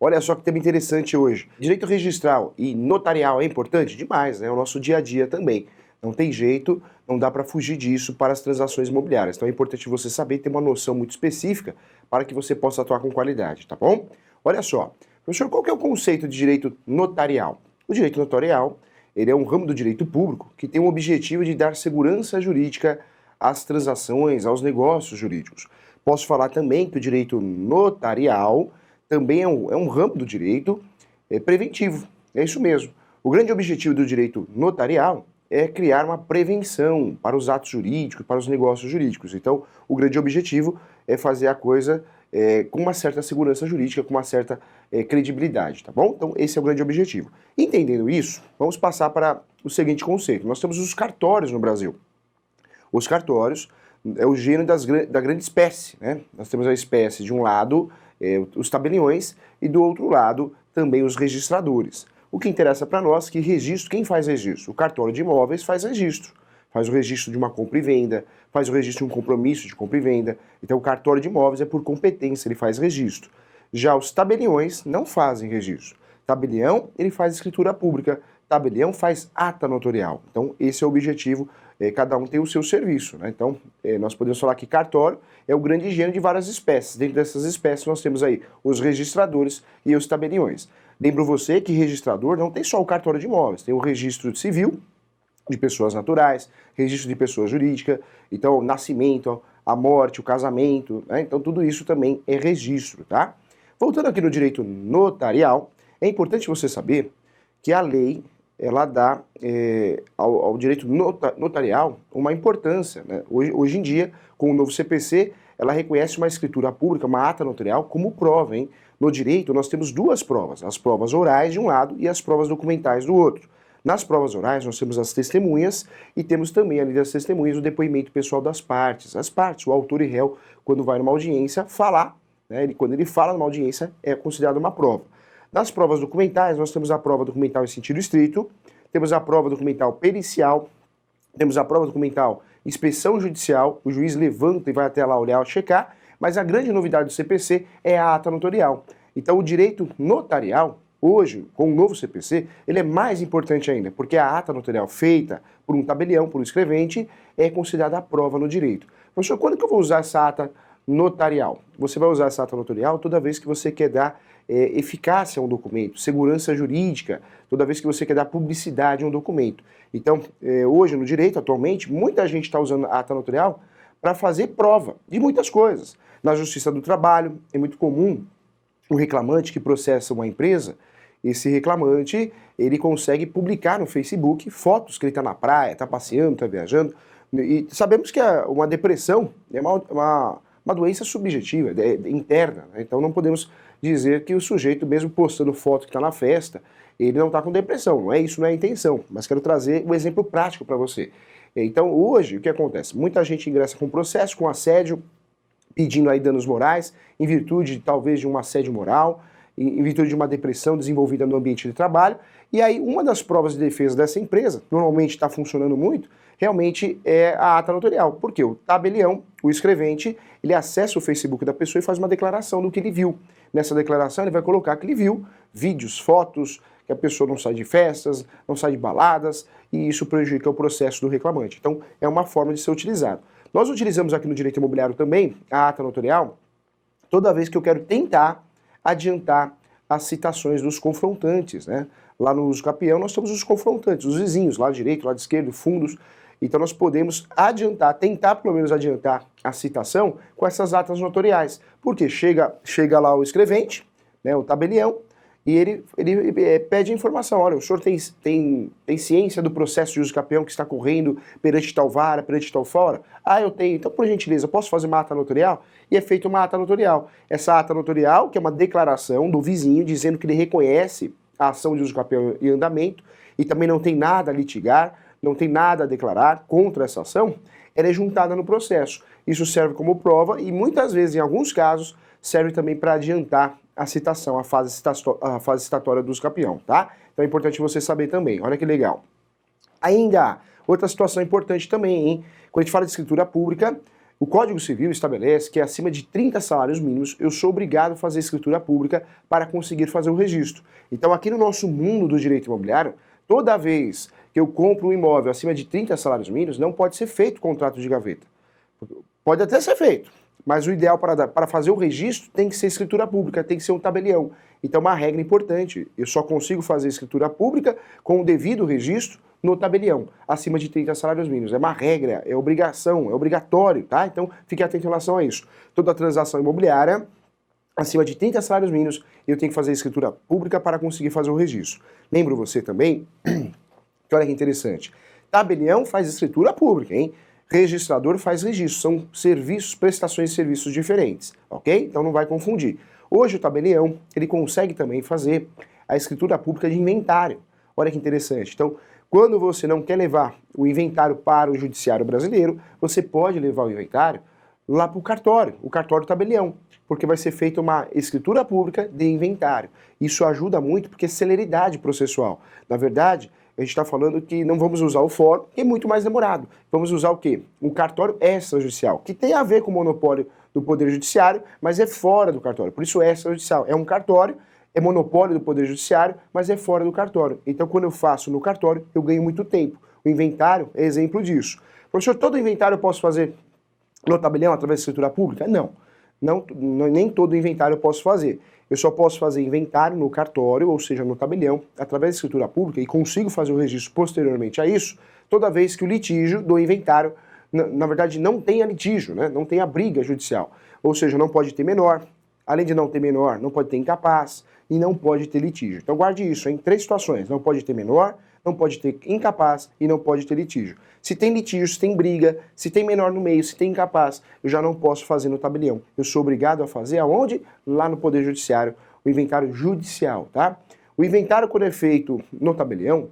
Olha só que tema interessante hoje. Direito registral e notarial é importante? Demais, né? É o nosso dia a dia também. Não tem jeito, não dá para fugir disso para as transações imobiliárias. Então é importante você saber ter uma noção muito específica para que você possa atuar com qualidade, tá bom? Olha só, professor, qual que é o conceito de direito notarial? O direito notarial, ele é um ramo do direito público que tem o objetivo de dar segurança jurídica às transações, aos negócios jurídicos. Posso falar também que o direito notarial também é um ramo do direito preventivo. É isso mesmo. O grande objetivo do direito notarial é criar uma prevenção para os atos jurídicos, para os negócios jurídicos. Então, o grande objetivo é fazer a coisa com uma certa segurança jurídica, com uma certa credibilidade, tá bom? Então, esse é o grande objetivo. Entendendo isso, vamos passar para o seguinte conceito. Nós temos os cartórios no Brasil. Os cartórios é o gênero da grande espécie, né? Nós temos a espécie, de um lado, os tabeliões, e do outro lado, também os registradores. O que interessa para nós é que registro, quem faz registro? O cartório de imóveis faz registro. Faz o registro de uma compra e venda, faz o registro de um compromisso de compra e venda. Então, o cartório de imóveis é por competência, ele faz registro. Já os tabeliões não fazem registro. Tabelião, ele faz escritura pública. Tabelião faz ata notarial. Então, esse é o objetivo. Cada um tem o seu serviço, né? Então, nós podemos falar que cartório é o grande gênero de várias espécies. Dentro dessas espécies, nós temos aí os registradores e os tabeliões. Lembro você que registrador não tem só o cartório de imóveis, tem o registro civil de pessoas naturais, registro de pessoa jurídica, então, nascimento, a morte, o casamento, né? Então, tudo isso também é registro, tá? Voltando aqui no direito notarial, é importante você saber que a lei ela dá ao direito notarial uma importância, né? Hoje em dia, com o novo CPC, ela reconhece uma escritura pública, uma ata notarial, como prova, hein? No direito, nós temos duas provas, as provas orais de um lado e as provas documentais do outro. Nas provas orais, nós temos as testemunhas e temos também, além das testemunhas, o depoimento pessoal das partes. As partes, o autor e réu, quando vai numa audiência, falar, né? Quando ele fala numa audiência, é considerado uma prova. Nas provas documentais, nós temos a prova documental em sentido estrito, temos a prova documental pericial, temos a prova documental inspeção judicial, o juiz levanta e vai até lá olhar, checar, mas a grande novidade do CPC é a ata notarial. Então o direito notarial, hoje, com o novo CPC, ele é mais importante ainda, porque a ata notarial feita por um tabelião, por um escrevente, é considerada a prova no direito. Professor, quando que eu vou usar essa ata notarial? Você vai usar essa ata notarial toda vez que você quer dar eficácia a um documento, segurança jurídica, toda vez que você quer dar publicidade a um documento. Então, hoje no direito, atualmente, muita gente está usando a ata notarial para fazer prova de muitas coisas. Na Justiça do Trabalho, é muito comum o reclamante que processa uma empresa, esse reclamante, ele consegue publicar no Facebook fotos que ele está na praia, está passeando, está viajando, e sabemos que uma depressão é uma doença subjetiva, interna, né? Então não podemos dizer que o sujeito, mesmo postando foto que está na festa, ele não está com depressão, não é isso, não é a intenção, mas quero trazer um exemplo prático para você. Então hoje, o que acontece? Muita gente ingressa com processo, com assédio, pedindo aí danos morais, em virtude talvez de um assédio moral, em virtude de uma depressão desenvolvida no ambiente de trabalho, e aí uma das provas de defesa dessa empresa, normalmente está funcionando muito, realmente é a ata notarial, porque o tabelião, o escrevente, ele acessa o Facebook da pessoa e faz uma declaração do que ele viu. Nessa declaração ele vai colocar que ele viu vídeos, fotos, que a pessoa não sai de festas, não sai de baladas, e isso prejudica o processo do reclamante. Então é uma forma de ser utilizado. Nós utilizamos aqui no direito imobiliário também a ata notarial toda vez que eu quero tentar adiantar as citações dos confrontantes, né? Lá no uso capião nós temos os confrontantes, os vizinhos, lado direito, lado esquerdo, fundos. Então nós podemos adiantar, tentar pelo menos adiantar a citação com essas atas notariais. Porque chega lá o escrevente, né, o tabelião, e ele pede informação. Olha, o senhor tem ciência do processo de uso capião que está correndo perante tal vara, perante tal fora? Ah, eu tenho. Então, por gentileza, posso fazer uma ata notarial? E é feita uma ata notarial. Essa ata notarial, que é uma declaração do vizinho dizendo que ele reconhece a ação de uso capião em andamento e também não tem nada a litigar, não tem nada a declarar contra essa ação, ela é juntada no processo. Isso serve como prova e muitas vezes, em alguns casos, serve também para adiantar a citação, a fase citatória do uso capião, tá? Então é importante você saber também, olha que legal. Ainda, outra situação importante também, hein? Quando a gente fala de escritura pública, O Código Civil estabelece que acima de 30 salários mínimos eu sou obrigado a fazer escritura pública para conseguir fazer o registro. Então aqui no nosso mundo do direito imobiliário, toda vez que eu compro um imóvel acima de 30 salários mínimos, não pode ser feito contrato de gaveta. Pode até ser feito, mas o ideal para fazer o registro tem que ser escritura pública, tem que ser um tabelião. Então uma regra importante, eu só consigo fazer escritura pública com o devido registro no tabelião, acima de 30 salários mínimos. É uma regra, é obrigação, é obrigatório, tá? Então fique atento em relação a isso. Toda transação imobiliária acima de 30 salários mínimos, eu tenho que fazer escritura pública para conseguir fazer o registro. Lembro você também, que olha que interessante, tabelião faz escritura pública, hein? Registrador faz registro, são serviços, prestações de serviços diferentes, ok? Então não vai confundir. Hoje o tabelião, ele consegue também fazer a escritura pública de inventário. Olha que interessante. Então, quando você não quer levar o inventário para o judiciário brasileiro, você pode levar o inventário lá para o cartório tabelião, porque vai ser feita uma escritura pública de inventário. Isso ajuda muito porque é celeridade processual. Na verdade, a gente está falando que não vamos usar o fórum, que é muito mais demorado. Vamos usar o quê? Um cartório extrajudicial, que tem a ver com o monopólio do Poder Judiciário, mas é fora do cartório. Por isso extrajudicial. É um cartório, é monopólio do Poder Judiciário, mas é fora do cartório. Então, quando eu faço no cartório, eu ganho muito tempo. O inventário é exemplo disso. Professor, todo inventário eu posso fazer no tabelião através de escritura pública? Não. Nem todo inventário eu posso fazer. Eu só posso fazer inventário no cartório, ou seja, no tabelião, através de escritura pública, e consigo fazer o registro posteriormente a isso, toda vez que o litígio do inventário, na verdade, não tenha litígio, né? Não tenha briga judicial. Ou seja, não pode ter menor, além de não ter menor, não pode ter incapaz e não pode ter litígio. Então guarde isso, em 3 situações: não pode ter menor, não pode ter incapaz e não pode ter litígio. Se tem litígio, se tem briga, se tem menor no meio, se tem incapaz, eu já não posso fazer no tabelião. Eu sou obrigado a fazer aonde? Lá no Poder Judiciário, o inventário judicial, tá? O inventário, quando é feito no tabelião,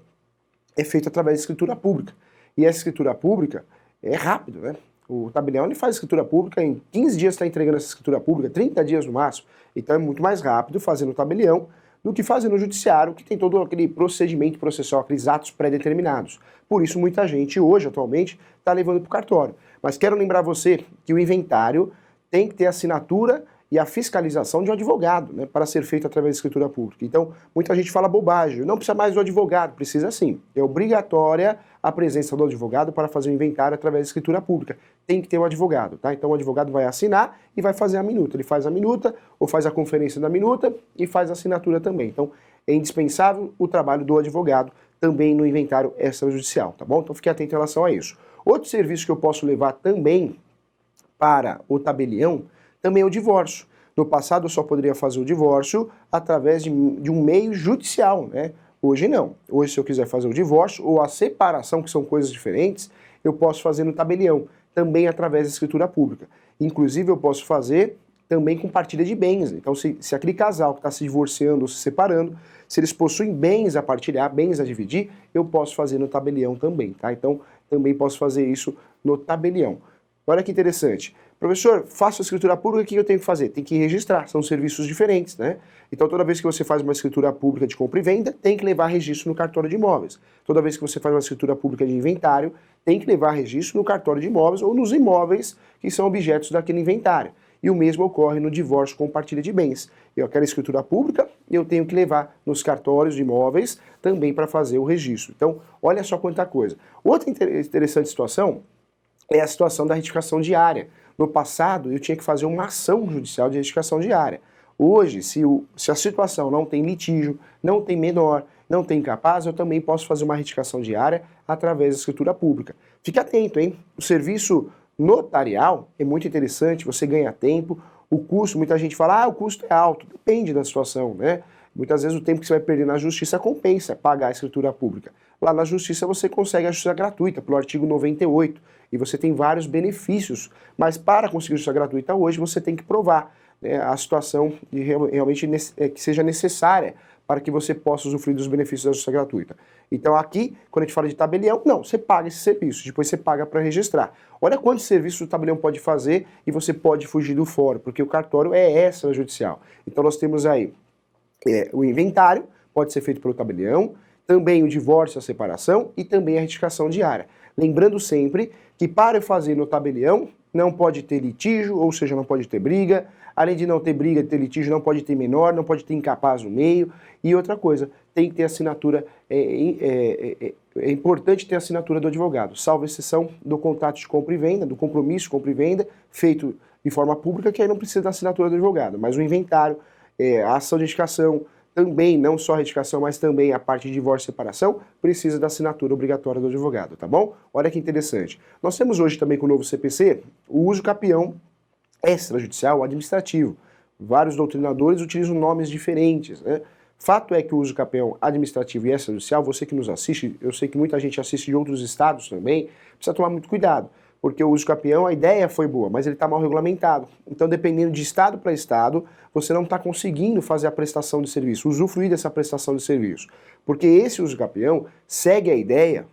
é feito através de escritura pública. E essa escritura pública é rápido, né? O tabelião ele faz escritura pública, em 15 dias está entregando essa escritura pública, 30 dias no máximo. Então é muito mais rápido fazer no tabelião do que fazer no judiciário, que tem todo aquele procedimento processual, aqueles atos pré-determinados. Por isso muita gente hoje, atualmente, está levando para o cartório. Mas quero lembrar você que o inventário tem que ter assinatura e a fiscalização de um advogado, né, para ser feito através de escritura pública. Então, muita gente fala bobagem, não precisa mais do advogado, precisa sim. É obrigatória a presença do advogado para fazer o inventário através de escritura pública. Tem que ter o advogado, tá? Então o advogado vai assinar e vai fazer a minuta. Ele faz a minuta, ou faz a conferência da minuta e faz a assinatura também. Então, é indispensável o trabalho do advogado também no inventário extrajudicial, tá bom? Então fique atento em relação a isso. Outro serviço que eu posso levar também para o tabelião também é o divórcio. No passado eu só poderia fazer o divórcio através de um meio judicial, né? Hoje não. Hoje, se eu quiser fazer o divórcio ou a separação, que são coisas diferentes, eu posso fazer no tabelião, também através da escritura pública. Inclusive eu posso fazer também com partilha de bens. Então se aquele casal que está se divorciando ou se separando, se eles possuem bens a partilhar, bens a dividir, eu posso fazer no tabelião também, tá? Então também posso fazer isso no tabelião. Olha que interessante. Professor, faço a escritura pública, o que eu tenho que fazer? Tem que registrar, são serviços diferentes, né? Então toda vez que você faz uma escritura pública de compra e venda, tem que levar registro no cartório de imóveis. Toda vez que você faz uma escritura pública de inventário, tem que levar registro no cartório de imóveis ou nos imóveis que são objetos daquele inventário. E o mesmo ocorre no divórcio com partilha de bens. Eu quero escritura pública, eu tenho que levar nos cartórios de imóveis também para fazer o registro. Então, olha só quanta coisa. Outra interessante situação é a situação da retificação diária. No passado, eu tinha que fazer uma ação judicial de retificação diária. Hoje, se a situação não tem litígio, não tem menor, não tem incapaz, eu também posso fazer uma retificação diária através da escritura pública. Fique atento, hein? O serviço notarial é muito interessante, você ganha tempo, o custo, muita gente fala, o custo é alto, depende da situação, né? Muitas vezes o tempo que você vai perder na justiça compensa pagar a escritura pública. Lá na justiça você consegue a justiça gratuita, pelo artigo 98, e você tem vários benefícios, mas para conseguir a justiça gratuita hoje você tem que provar, né, a situação de realmente que seja necessária para que você possa usufruir dos benefícios da justiça gratuita. Então aqui, quando a gente fala de tabelião, não, você paga esse serviço, depois você paga para registrar. Olha quantos serviços o tabelião pode fazer e você pode fugir do fórum, porque o cartório é extrajudicial. Então nós temos aí o inventário, pode ser feito pelo tabelião, também o divórcio, a separação e também a retificação diária. Lembrando sempre que para fazer no tabelião não pode ter litígio, ou seja, não pode ter briga. Além de não ter briga, ter litígio, não pode ter menor, não pode ter incapaz no meio. E outra coisa, tem que ter assinatura, é importante ter a assinatura do advogado, salvo exceção do contrato de compra e venda, do compromisso de compra e venda, feito de forma pública, que aí não precisa da assinatura do advogado. Mas o inventário, a ação de retificação, também, não só a retificação, mas também a parte de divórcio e separação, precisa da assinatura obrigatória do advogado, tá bom? Olha que interessante. Nós temos hoje também com o novo CPC o uso capião extrajudicial administrativo. Vários doutrinadores utilizam nomes diferentes, né? Fato é que o uso capião administrativo e extrajudicial, você que nos assiste, eu sei que muita gente assiste de outros estados também, precisa tomar muito cuidado, porque o uso capião, a ideia foi boa, mas ele está mal regulamentado. Então, dependendo de estado para estado, você não está conseguindo fazer a prestação de serviço, usufruir dessa prestação de serviço. Porque esse uso capião segue a ideia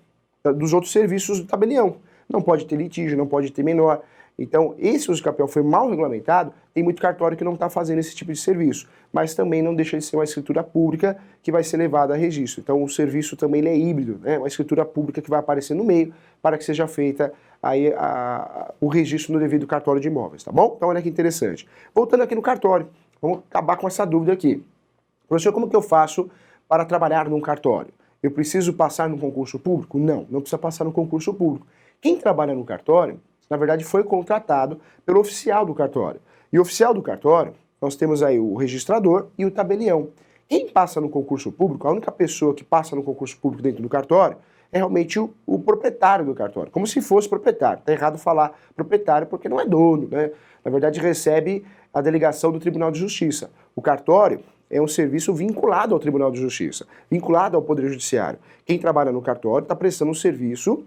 dos outros serviços do tabelião. Não pode ter litígio, não pode ter menor. Então, esse uso capião foi mal regulamentado, tem muito cartório que não está fazendo esse tipo de serviço, mas também não deixa de ser uma escritura pública que vai ser levada a registro. Então, o serviço também ele é híbrido, né? Uma escritura pública que vai aparecer no meio para que seja feita aí o registro no devido cartório de imóveis, tá bom? Então, olha que interessante. Voltando aqui no cartório, vamos acabar com essa dúvida aqui. Professor, como que eu faço para trabalhar num cartório? Eu preciso passar no concurso público? Não, não precisa passar no concurso público. Quem trabalha no cartório, na verdade, foi contratado pelo oficial do cartório. E o oficial do cartório, nós temos aí o registrador e o tabelião. Quem passa no concurso público, a única pessoa que passa no concurso público dentro do cartório, é realmente o proprietário do cartório, como se fosse proprietário. Está errado falar proprietário porque não é dono, né? Na verdade, recebe a delegação do Tribunal de Justiça. O cartório é um serviço vinculado ao Tribunal de Justiça, vinculado ao Poder Judiciário. Quem trabalha no cartório está prestando um serviço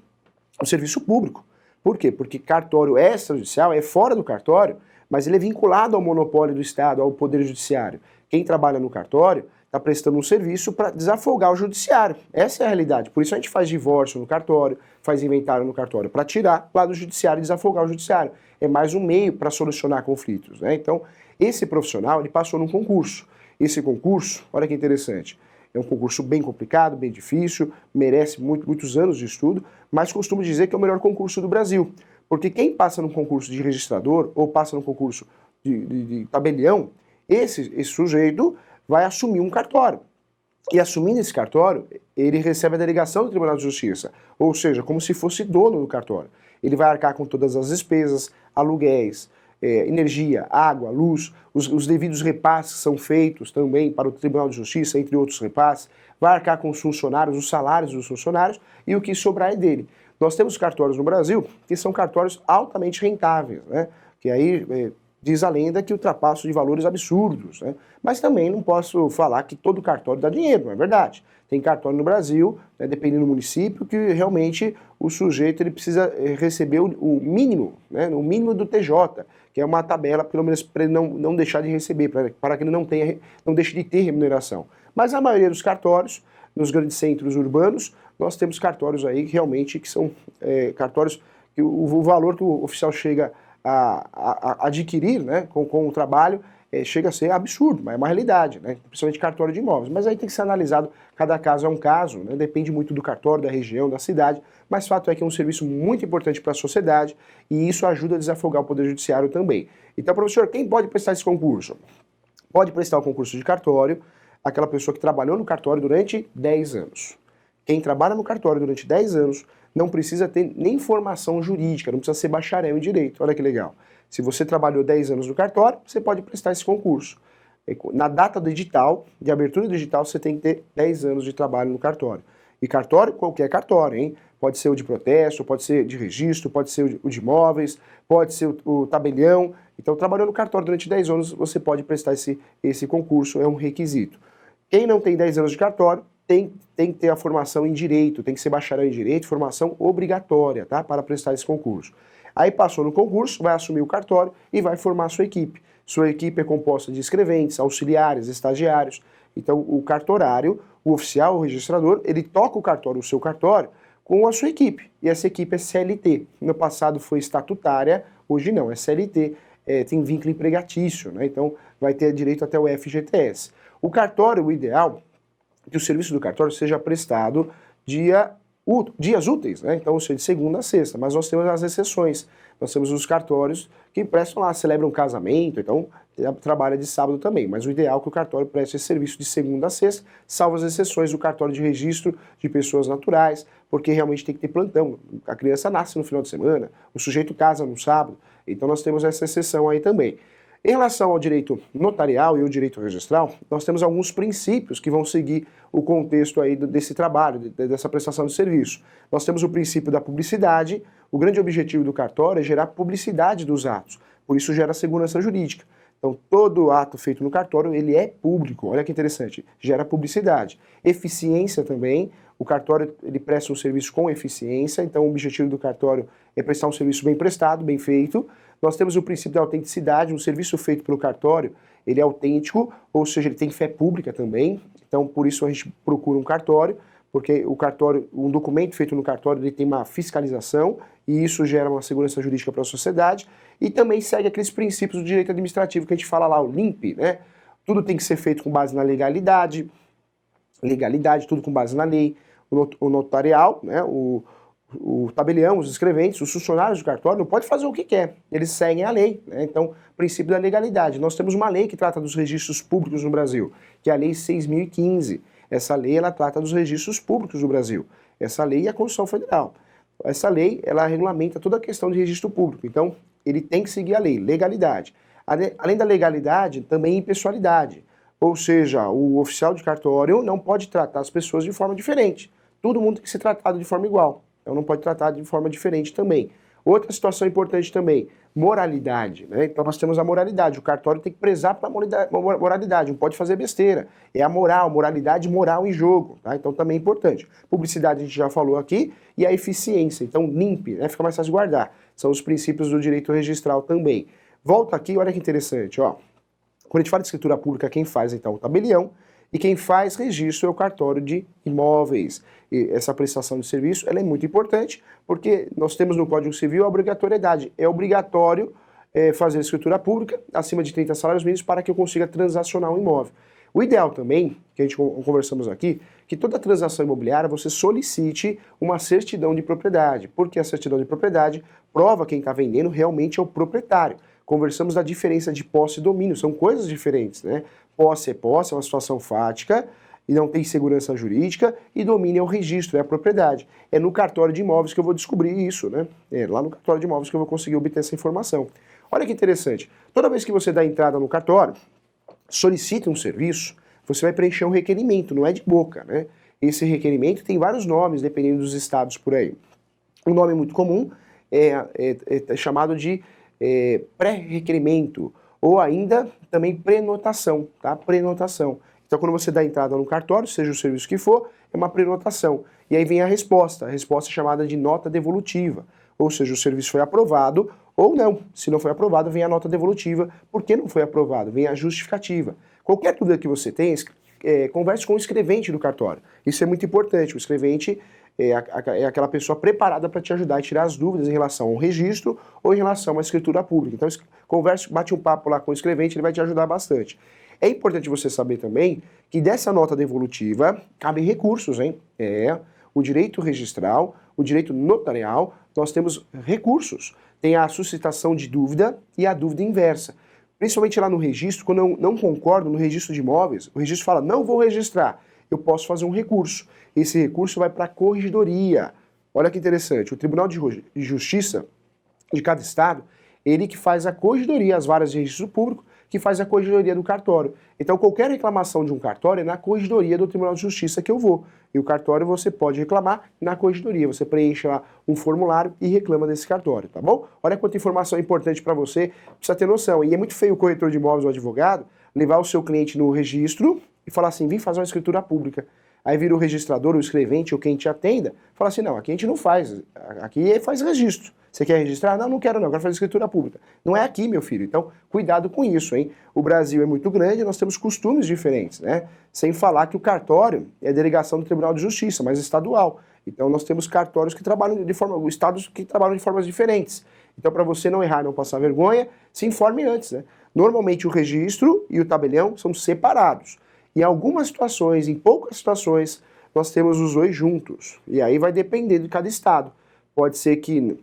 público. Por quê? Porque cartório extrajudicial é fora do cartório, mas ele é vinculado ao monopólio do Estado, ao Poder Judiciário. Quem trabalha no cartório está prestando um serviço para desafogar o judiciário. Essa é a realidade. Por isso a gente faz divórcio no cartório, faz inventário no cartório, para tirar lá do judiciário e desafogar o judiciário. É mais um meio para solucionar conflitos, né? Então, esse profissional, ele passou num concurso. Esse concurso, olha que interessante, é um concurso bem complicado, bem difícil, merece muitos anos de estudo, mas costumo dizer que é o melhor concurso do Brasil. Porque quem passa no concurso de registrador ou passa no concurso de tabelião, esse sujeito vai assumir um cartório. E assumindo esse cartório, ele recebe a delegação do Tribunal de Justiça, ou seja, como se fosse dono do cartório. Ele vai arcar com todas as despesas, aluguéis, energia, água, luz, os devidos repasses são feitos também para o Tribunal de Justiça, entre outros repasses, vai arcar com os funcionários, os salários dos funcionários, e o que sobrar é dele. Nós temos cartórios no Brasil que são cartórios altamente rentáveis, né? Que aí diz a lenda que ultrapassam de valores absurdos, né? Mas também não posso falar que todo cartório dá dinheiro, não é verdade? Tem cartório no Brasil, né, dependendo do município, que realmente o sujeito ele precisa receber o mínimo, né, o mínimo do TJ, que é uma tabela, pelo menos para ele não deixar de receber, para que ele não deixe de ter remuneração. Mas a maioria dos cartórios, nos grandes centros urbanos, nós temos cartórios aí que realmente que são cartórios que o valor que o oficial chega a adquirir, né, com o trabalho, chega a ser absurdo, mas é uma realidade, né? Principalmente cartório de imóveis. Mas aí tem que ser analisado, cada caso é um caso, né? Depende muito do cartório, da região, da cidade, mas fato é que é um serviço muito importante para a sociedade e isso ajuda a desafogar o Poder Judiciário também. Então, professor, quem pode prestar esse concurso? Pode prestar o concurso de cartório aquela pessoa que trabalhou no cartório durante 10 anos. Quem trabalha no cartório durante 10 anos não precisa ter nem formação jurídica, não precisa ser bacharel em direito. Olha que legal. Se você trabalhou 10 anos no cartório, você pode prestar esse concurso. Na data do edital, de abertura do edital, você tem que ter 10 anos de trabalho no cartório. E cartório, qualquer cartório, hein? Pode ser o de protesto, pode ser de registro, pode ser o de imóveis, pode ser o tabelião. Então, trabalhando no cartório durante 10 anos, você pode prestar esse concurso, é um requisito. Quem não tem 10 anos de cartório, tem que ter a formação em direito, tem que ser bacharel em direito, formação obrigatória, tá? Para prestar esse concurso. Aí passou no concurso, vai assumir o cartório e vai formar a sua equipe. Sua equipe é composta de escreventes, auxiliares, estagiários. Então o cartorário, o oficial, o registrador, ele toca o cartório, o seu cartório, com a sua equipe. E essa equipe é CLT. No passado foi estatutária, hoje não, é CLT, tem vínculo empregatício, né? Então vai ter direito até o FGTS. O cartório, o ideal, que o serviço do cartório seja prestado dias úteis, né? Então, ou seja, de segunda a sexta, mas nós temos as exceções. Nós temos os cartórios que prestam lá, celebram um casamento, então trabalha de sábado também, mas o ideal é que o cartório preste esse serviço de segunda a sexta, salvo as exceções do cartório de registro de pessoas naturais, porque realmente tem que ter plantão. A criança nasce no final de semana, o sujeito casa no sábado, então nós temos essa exceção aí também. Em relação ao direito notarial e ao direito registral, nós temos alguns princípios que vão seguir o contexto aí desse trabalho, dessa prestação de serviço. Nós temos o princípio da publicidade. O grande objetivo do cartório é gerar publicidade dos atos, por isso gera segurança jurídica. Então, todo ato feito no cartório, ele é público. Olha que interessante, gera publicidade. Eficiência também, o cartório ele presta um serviço com eficiência, então o objetivo do cartório é prestar um serviço bem prestado, bem feito. Nós temos o princípio da autenticidade, um serviço feito pelo cartório, ele é autêntico, ou seja, ele tem fé pública também, então por isso a gente procura um cartório, porque o cartório, um documento feito no cartório, ele tem uma fiscalização, e isso gera uma segurança jurídica para a sociedade, e também segue aqueles princípios do direito administrativo que a gente fala lá, o LIMP, né? Tudo tem que ser feito com base na legalidade, tudo com base na lei, o notarial, né? O tabelião, os escreventes, os funcionários do cartório não podem fazer o que quer, eles seguem a lei, né? Então, princípio da legalidade. Nós temos uma lei que trata dos registros públicos no Brasil, que é a Lei 6.015. Essa lei, ela trata dos registros públicos do Brasil. Essa lei é a Constituição Federal. Essa lei, ela regulamenta toda a questão de registro público. Então, ele tem que seguir a lei, legalidade. Além da legalidade, também impessoalidade. Ou seja, o oficial de cartório não pode tratar as pessoas de forma diferente. Todo mundo tem que ser tratado de forma igual. Então não pode tratar de forma diferente também. Outra situação importante também, moralidade, né? Então nós temos a moralidade, o cartório tem que prezar pela moralidade, não pode fazer besteira. É a moral, moralidade moral em jogo, tá? Então também é importante. Publicidade a gente já falou aqui, e a eficiência, então NIMP, né? Fica mais fácil de guardar. São os princípios do direito registral também. Volta aqui, olha que interessante, ó. Quando a gente fala de escritura pública, quem faz então o tabelião, e quem faz registro é o cartório de imóveis. E essa prestação de serviço ela é muito importante, porque nós temos no Código Civil a obrigatoriedade. É obrigatório fazer escritura pública acima de 30 salários mínimos para que eu consiga transacionar um imóvel. O ideal também, que a gente conversamos aqui, que toda transação imobiliária você solicite uma certidão de propriedade, porque a certidão de propriedade prova quem está vendendo realmente é o proprietário. Conversamos da diferença de posse e domínio, são coisas diferentes, né? Posse, é uma situação fática e não tem segurança jurídica, e domínio é o registro, é a propriedade. É no cartório de imóveis que eu vou descobrir isso, né? É lá no cartório de imóveis que eu vou conseguir obter essa informação. Olha que interessante, toda vez que você dá entrada no cartório, solicita um serviço, você vai preencher um requerimento, não é de boca, né? Esse requerimento tem vários nomes, dependendo dos estados por aí. Um nome muito comum é chamado de pré-requerimento, ou ainda também prenotação, tá? Prenotação. Então, quando você dá entrada no cartório, seja o serviço que for, é uma prenotação. E aí vem a resposta é chamada de nota devolutiva, ou seja, o serviço foi aprovado ou não. Se não foi aprovado, vem a nota devolutiva. Por que não foi aprovado? Vem a justificativa. Qualquer dúvida que você tenha, converse com o escrevente do cartório. Isso é muito importante. O escrevente é aquela pessoa preparada para te ajudar a tirar as dúvidas em relação ao registro ou em relação à escritura pública. Então, converse, bate um papo lá com o escrevente, ele vai te ajudar bastante. É importante você saber também que dessa nota devolutiva cabem recursos, hein? O direito registral, o direito notarial, nós temos recursos. Tem a suscitação de dúvida e a dúvida inversa. Principalmente lá no registro, quando eu não concordo no registro de imóveis, o registro fala, não vou registrar, eu posso fazer um recurso. Esse recurso vai para a corregedoria. Olha que interessante, o Tribunal de Justiça de cada estado, ele que faz a corregedoria, as varas de registro público, que faz a corregedoria do cartório. Então, qualquer reclamação de um cartório é na corregedoria do Tribunal de Justiça que eu vou. E o cartório você pode reclamar na corregedoria. Você preenche lá um formulário e reclama desse cartório, tá bom? Olha quanta informação importante para você, precisa ter noção. E é muito feio o corretor de imóveis ou advogado levar o seu cliente no registro e falar assim, vem fazer uma escritura pública. Aí vira o registrador, o escrevente ou quem te atenda, fala assim, não, aqui a gente não faz, aqui faz registro. Você quer registrar? Não, não quero não, quero fazer escritura pública. Não é aqui, meu filho, então cuidado com isso, hein? O Brasil é muito grande, nós temos costumes diferentes, né? Sem falar que o cartório é delegação do Tribunal de Justiça, mas estadual. Então nós temos cartórios que trabalham estados que trabalham de formas diferentes. Então para você não errar, não passar vergonha, se informe antes, né? Normalmente o registro e o tabelião são separados. Em algumas situações, em poucas situações, nós temos os dois juntos. E aí vai depender de cada estado. Pode ser que,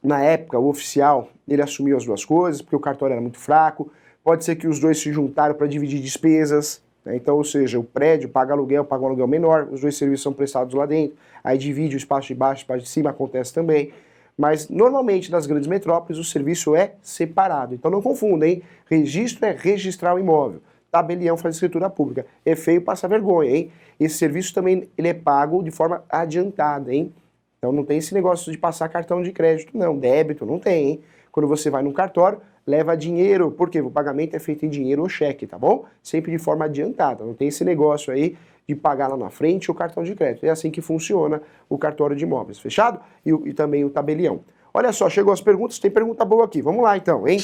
na época, o oficial, ele assumiu as duas coisas, porque o cartório era muito fraco. Pode ser que os dois se juntaram para dividir despesas, né? Então, ou seja, o prédio paga um aluguel menor, os dois serviços são prestados lá dentro, aí divide o espaço de baixo, o espaço de cima, acontece também. Mas, normalmente, nas grandes metrópoles, o serviço é separado. Então, não confunda, hein? Registro é registrar o imóvel. Tabelião faz escritura pública. É feio, passa vergonha, hein? Esse serviço também ele é pago de forma adiantada, hein? Então não tem esse negócio de passar cartão de crédito, não. Débito, não tem, hein? Quando você vai num cartório, leva dinheiro, porque o pagamento é feito em dinheiro ou cheque, tá bom? Sempre de forma adiantada. Não tem esse negócio aí de pagar lá na frente o cartão de crédito. É assim que funciona o cartório de imóveis, fechado? E também o tabelião. Olha só, chegou as perguntas, tem pergunta boa aqui. Vamos lá então, hein?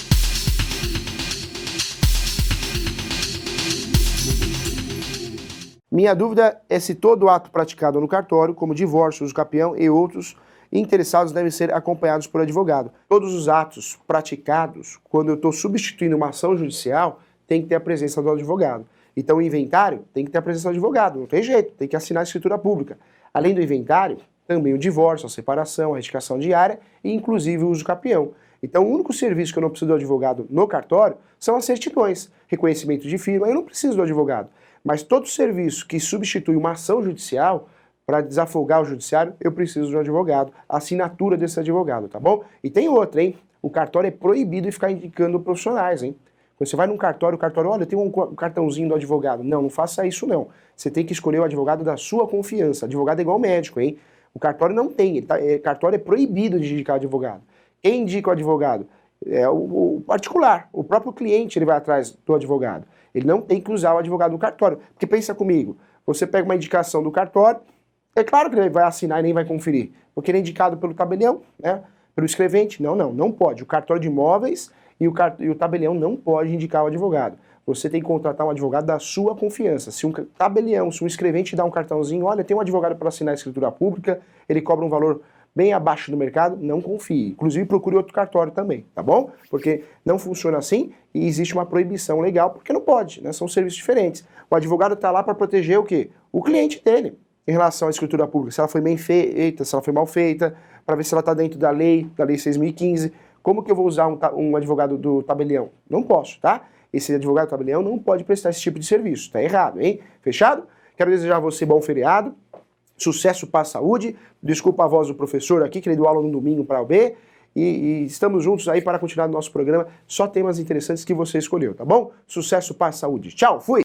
Minha dúvida é se todo ato praticado no cartório, como divórcio, uso capião e outros interessados, devem ser acompanhados por advogado. Todos os atos praticados, quando eu estou substituindo uma ação judicial, tem que ter a presença do advogado. Então o inventário tem que ter a presença do advogado, não tem jeito, tem que assinar a escritura pública. Além do inventário, também o divórcio, a separação, a retificação diária e inclusive o uso capião. Então o único serviço que eu não preciso do advogado no cartório são as certidões, reconhecimento de firma, eu não preciso do advogado. Mas todo serviço que substitui uma ação judicial, para desafogar o judiciário, eu preciso de um advogado, a assinatura desse advogado, tá bom? E tem outra, hein? O cartório é proibido de ficar indicando profissionais, hein? Quando você vai num cartório, o cartório, olha, tem um cartãozinho do advogado. Não, não faça isso não. Você tem que escolher o advogado da sua confiança. Advogado é igual médico, hein? O cartório não tem, cartório é proibido de indicar advogado. Quem indica o advogado? É o particular, o próprio cliente ele vai atrás do advogado. Ele não tem que usar o advogado do cartório. Porque pensa comigo, você pega uma indicação do cartório, é claro que ele vai assinar e nem vai conferir, porque ele é indicado pelo tabelião, né? Pelo escrevente. Não pode. O cartório de imóveis e o tabelião não pode indicar o advogado. Você tem que contratar um advogado da sua confiança. Se um tabelião, se um escrevente dá um cartãozinho, olha, tem um advogado para assinar a escritura pública, ele cobra um valor bem abaixo do mercado, não confie. Inclusive procure outro cartório também, tá bom? Porque não funciona assim e existe uma proibição legal, porque não pode, né? São serviços diferentes. O advogado está lá para proteger o quê? O cliente dele, em relação à escritura pública. Se ela foi bem feita, se ela foi mal feita, para ver se ela está dentro da lei 6.015. Como que eu vou usar um advogado do tabelião? Não posso, tá? Esse advogado do tabelião não pode prestar esse tipo de serviço. Tá errado, hein? Fechado? Quero desejar a você bom feriado. Sucesso para a saúde. Desculpa a voz do professor aqui, que ele deu aula no domingo para o B. E estamos juntos aí para continuar o nosso programa. Só temas interessantes que você escolheu, tá bom? Sucesso para a saúde. Tchau, fui!